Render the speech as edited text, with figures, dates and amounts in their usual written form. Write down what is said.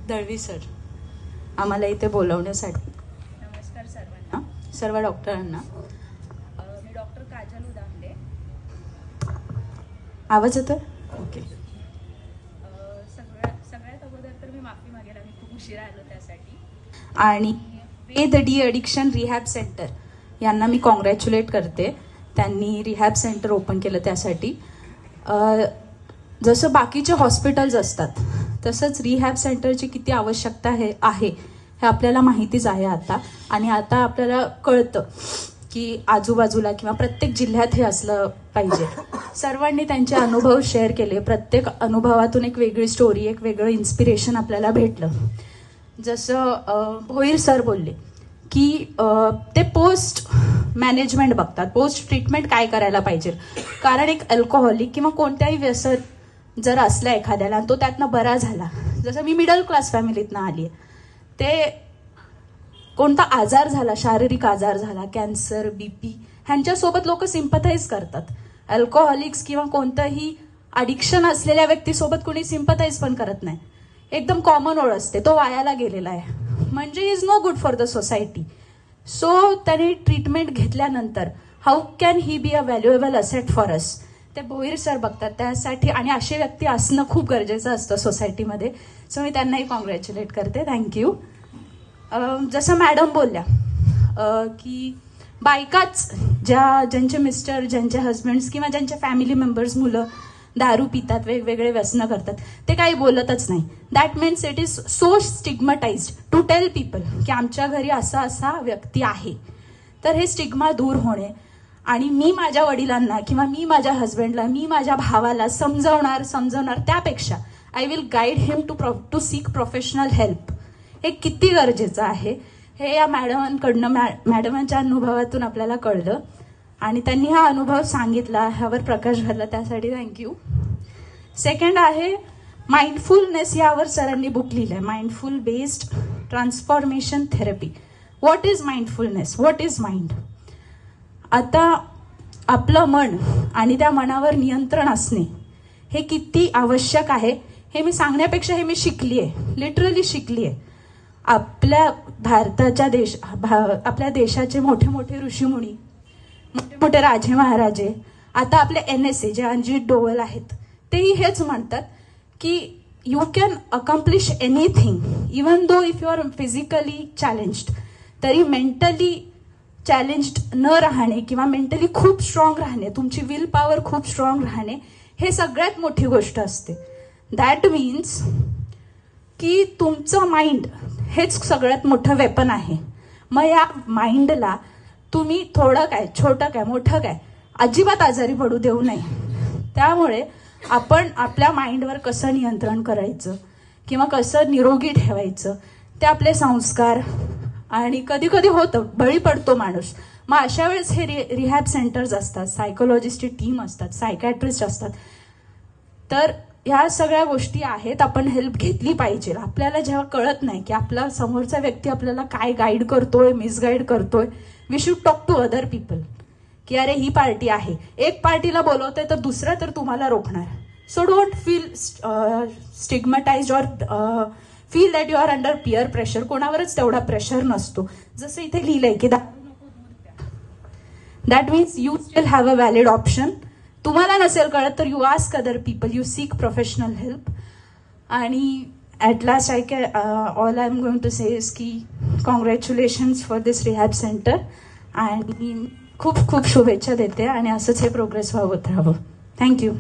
Dalvi sir आम्हाला इथे बोलवण्यासाठी. नमस्कार सर्वांना. सर्व डॉक्टरांना. मी डॉक्टर काजल उदामडे. आवाज येतोय? ओके. सगळ्यात अगोदर तर मी माफी मागेल, आम्ही खूप उशिरा आलो त्यासाठी. आणि वेद डी एडिक्शन रिहॅब सेंटर यांना मी कॉंग्रॅच्युलेट करते. त्यांनी रिहॅब सेंटर ओपन केलं त्यासाठी. जसं बाकीचे हॉस्पिटल्स असतात तसंच रिहॅब सेंटरची किती आवश्यकता आहे हे आपल्याला माहितीच आहे आता. आणि आता आपल्याला कळतं की आजूबाजूला किंवा प्रत्येक जिल्ह्यात हे असलं पाहिजे. सर्वांनी त्यांचे अनुभव शेअर केले. प्रत्येक अनुभवातून एक वेगळी स्टोरी, एक वेगळं इन्स्पिरेशन आपल्याला भेटलं. जसं भोईर सर बोलले की ते पोस्ट मॅनेजमेंट बघतात, पोस्ट ट्रीटमेंट काय करायला पाहिजे. कारण एक अल्कोहोलिक किंवा कोणत्याही व्यसन जर असला एखाद्याला तो त्यातनं बरा झाला, जसं मी मिडल क्लास फॅमिलीतनं आली आहे, ते कोणता आजार झाला, शारीरिक आजार झाला, कॅन्सर, BP, ह्यांच्यासोबत लोक सिम्पथाईज करतात. अल्कोहोलिक्स किंवा कोणतंही अडिक्शन असलेल्या व्यक्तीसोबत कुणी सिम्पथाईज पण करत नाही. एकदम कॉमन ओळ असते, तो वायाला गेलेला आहे, म्हणजे is no good for the society. So त्यांनी ट्रीटमेंट घेतल्यानंतर how can he be a valuable asset for us, ते भोईर सर बघतात त्यासाठी. आणि अशी व्यक्ती असणं खूप गरजेचं असतं सोसायटीमध्ये. सो मी त्यांनाही कॉंग्रॅच्युलेट करते. थँक्यू. जसं मॅडम बोलल्या की बायकाच ज्यांचे मिस्टर, ज्यांचे हजबंड्स किंवा ज्यांचे फॅमिली मेंबर्स, मुलं दारू पितात, वेगवेगळे व्यसनं करतात, ते काही बोलतच नाही. That means it is so stigmatized to tell people की आमच्या घरी असा व्यक्ती आहे. तर हे स्टिग्मा दूर होणे. आणि मी माझ्या वडिलांना किंवा मी माझ्या हजबंडला, मी माझ्या भावाला समजवणार त्यापेक्षा I will guide him to seek professional help. हे किती गरजेचं आहे हे या मॅडमांच्या अनुभवातून आपल्याला कळलं. आणि त्यांनी हा अनुभव सांगितला, ह्यावर प्रकाश घातला, त्यासाठी थँक्यू. सेकंड आहे माइंडफुलनेस. यावर सरांनी बुक लिहिलंय, mindful based transformation therapy. What is mindfulness, what is mind. आता आपलं मन आणि त्या मनावर नियंत्रण असणे हे किती आवश्यक आहे हे मी सांगण्यापेक्षा हे मी शिकली आहे, लिटरली शिकली आहे. आपल्या आपल्या देशाचे मोठे मोठे ऋषीमुनी, मोठे मोठे राजे महाराजे, आता आपले NSA जे अजित डोवल आहेत, तेही हेच म्हणतात की you can accomplish anything even though if you are physically challenged, तरी मेंटली चॅलेंज्ड न राहणे किंवा मेंटली खूप स्ट्रॉंग राहणे, तुमची विल पॉवर खूप स्ट्रॉंग राहणे, हे सगळ्यात मोठी गोष्ट असते. दॅट मीन्स की तुमचं माइंड हेच सगळ्यात मोठं वेपन आहे. मग या माइंडला तुम्ही थोडं काय, छोटं काय, मोठं काय, अजिबात आजारी पडू देऊ नये. त्यामुळे आपण आपल्या माइंडवर कसं नियंत्रण करायचं किंवा कसं निरोगी ठेवायचं, ते आपले संस्कार. आणि कधी कधी होतं, बळी पडतो माणूस. मग अशा वेळेस हे रिहॅब सेंटर्स असतात, सायकोलॉजिस्टची टीम असतात, सायकॅट्रिस्ट असतात. तर ह्या सगळ्या गोष्टी आहेत, आपण हेल्प घेतली पाहिजे. आपल्याला जेव्हा कळत नाही की आपला समोरचा व्यक्ती आपल्याला काय गाईड करतोय, मिसगाईड करतोय, we should talk to other people की अरे ही पार्टी आहे, एक पार्टीला बोलवते तर दुसरा तर तुम्हाला रोखणार. So don't feel stigmatised or feel that you are under peer pressure. कोणावरच तेवढा प्रेशर नसतो. जसं इथे लिहिलंय की that means you still have a valid option. तुम्हाला नसेल कळत तर you ask other people, you seek professional help. आणि at last all I am going to say is की congratulations for this rehab centre. आणि खूप खूप शुभेच्छा देते आणि असंच हे प्रोग्रेस व्हावत राहावं. थँक्यू.